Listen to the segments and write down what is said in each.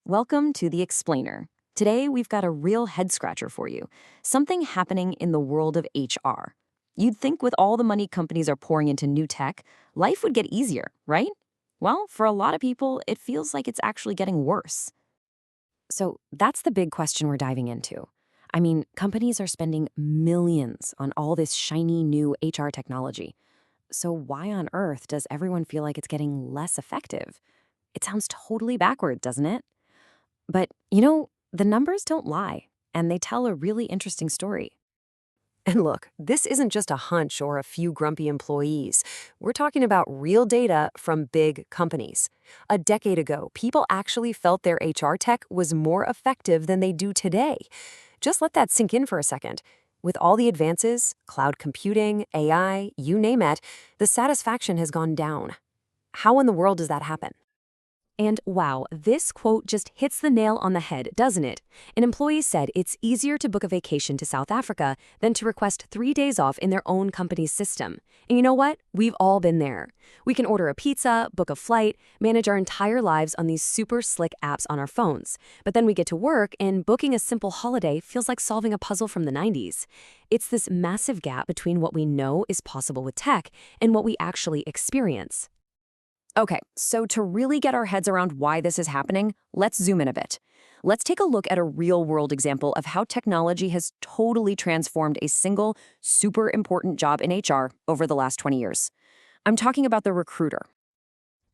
Welcome to The Explainer. Today, we've got a real head scratcher for you, something happening in the world of HR. You'd think with all the money companies are pouring into new tech, life would get easier, right? Well, for a lot of people, it feels like it's actually getting worse. So that's the big question we're diving into. I mean, companies are spending millions on all this shiny new HR technology. So why on earth does everyone feel like it's getting less effective? It sounds totally backward, doesn't it? But, the numbers don't lie, and they tell a really interesting story. And look, this isn't just a hunch or a few grumpy employees. We're talking about real data from big companies. A decade ago, people actually felt their HR tech was more effective than they do today. Just let that sink in for a second. With all the advances, cloud computing, AI, you name it, the satisfaction has gone down. How in the world does that happen? And wow, this quote just hits the nail on the head, doesn't it? An employee said it's easier to book a vacation to South Africa than to request 3 days off in their own company's system. And you know what? We've all been there. We can order a pizza, book a flight, manage our entire lives on these super slick apps on our phones. But then we get to work, and booking a simple holiday feels like solving a puzzle from the 90s. It's this massive gap between what we know is possible with tech and what we actually experience. Okay, so to really get our heads around why this is happening, let's zoom in a bit. Let's take a look at a real world example of how technology has totally transformed a single, super important job in HR over the last 20 years. I'm talking about the recruiter.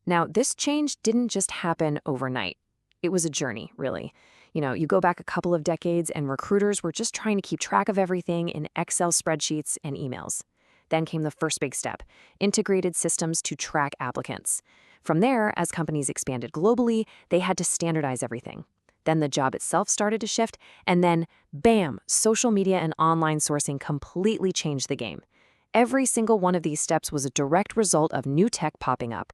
Now, this change didn't just happen overnight. It was a journey, really. You go back a couple of decades and recruiters were just trying to keep track of everything in Excel spreadsheets and emails. Then came the first big step, integrated systems to track applicants. From there, as companies expanded globally, they had to standardize everything. Then the job itself started to shift, and then, bam, social media and online sourcing completely changed the game. Every single one of these steps was a direct result of new tech popping up.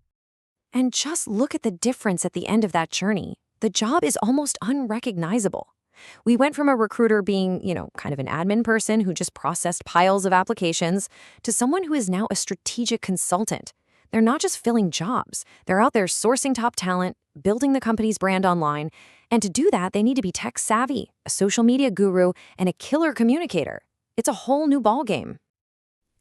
And just look at the difference at the end of that journey. The job is almost unrecognizable. We went from a recruiter being, kind of an admin person who just processed piles of applications to someone who is now a strategic consultant. They're not just filling jobs. They're out there sourcing top talent, building the company's brand online. And to do that, they need to be tech savvy, a social media guru, and a killer communicator. It's a whole new ballgame.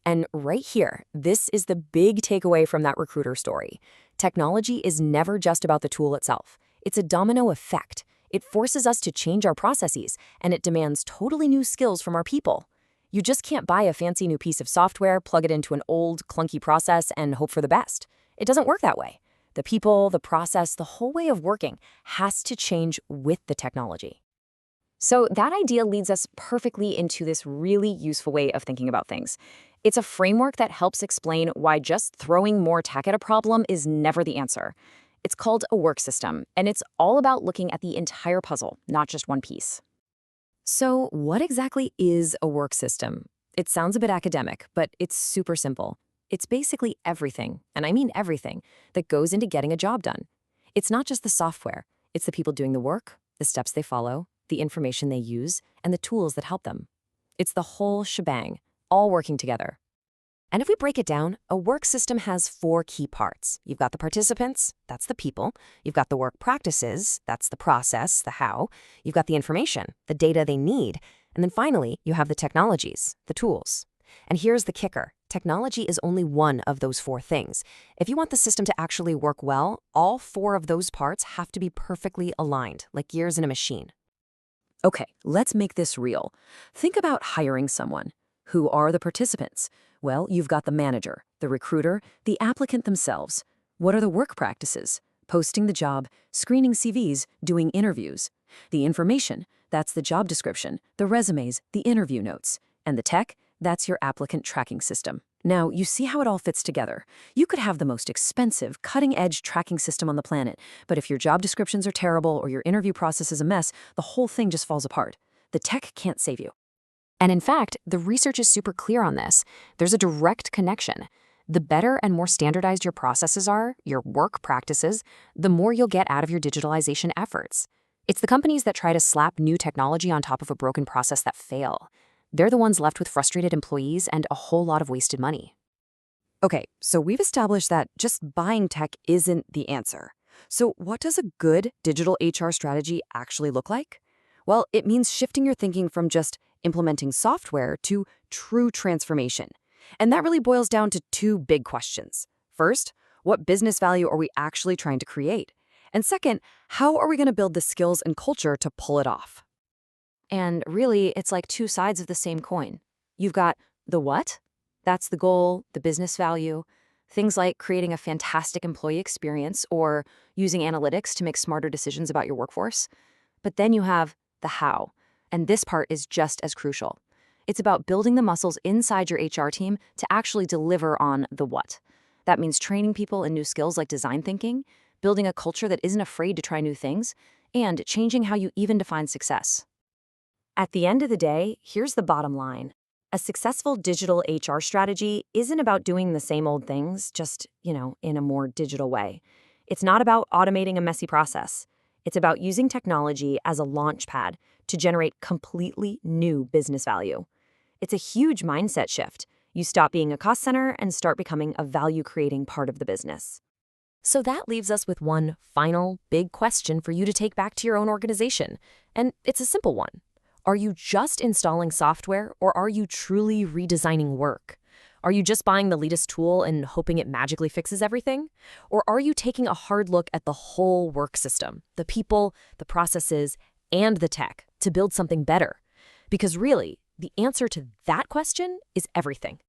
And right here, this is the big takeaway from that recruiter story. Technology is never just about the tool itself. It's a domino effect. It forces us to change our processes, and it demands totally new skills from our people. You just can't buy a fancy new piece of software, plug it into an old, clunky process, and hope for the best. It doesn't work that way. The people, the process, the whole way of working has to change with the technology. So that idea leads us perfectly into this really useful way of thinking about things. It's a framework that helps explain why just throwing more tech at a problem is never the answer. It's called a work system, and it's all about looking at the entire puzzle, not just one piece. So, what exactly is a work system? It sounds a bit academic, but it's super simple. It's basically everything, and I mean everything, that goes into getting a job done. It's not just the software, it's the people doing the work, the steps they follow, the information they use, and the tools that help them. It's the whole shebang, all working together. And if we break it down, a work system has four key parts. You've got the participants, that's the people. You've got the work practices, that's the process, the how. You've got the information, the data they need. And then finally, you have the technologies, the tools. And here's the kicker. Technology is only one of those four things. If you want the system to actually work well, all four of those parts have to be perfectly aligned, like gears in a machine. Okay, let's make this real. Think about hiring someone. Who are the participants? Well, you've got the manager, the recruiter, the applicant themselves. What are the work practices? Posting the job, screening CVs, doing interviews. The information, that's the job description, the resumes, the interview notes. And the tech, that's your applicant tracking system. Now, you see how it all fits together. You could have the most expensive, cutting-edge tracking system on the planet, but if your job descriptions are terrible or your interview process is a mess, the whole thing just falls apart. The tech can't save you. And in fact, the research is super clear on this. There's a direct connection. The better and more standardized your processes are, your work practices, the more you'll get out of your digitalization efforts. It's the companies that try to slap new technology on top of a broken process that fail. They're the ones left with frustrated employees and a whole lot of wasted money. Okay, so we've established that just buying tech isn't the answer. So, what does a good digital HR strategy actually look like? Well, it means shifting your thinking from just implementing software to true transformation. And that really boils down to two big questions. First, what business value are we actually trying to create? And second, how are we going to build the skills and culture to pull it off? And really, it's like two sides of the same coin. You've got the what? That's the goal, the business value. Things like creating a fantastic employee experience or using analytics to make smarter decisions about your workforce. But then you have the how. And this part is just as crucial. It's about building the muscles inside your HR team to actually deliver on the what. That means training people in new skills like design thinking, building a culture that isn't afraid to try new things, and changing how you even define success. At the end of the day, here's the bottom line. A successful digital HR strategy isn't about doing the same old things, just, in a more digital way. It's not about automating a messy process. It's about using technology as a launch pad to generate completely new business value. It's a huge mindset shift. You stop being a cost center and start becoming a value-creating part of the business. So that leaves us with one final big question for you to take back to your own organization. And it's a simple one. Are you just installing software, or are you truly redesigning work? Are you just buying the latest tool and hoping it magically fixes everything? Or are you taking a hard look at the whole work system, the people, the processes, and the tech to build something better? Because really, the answer to that question is everything.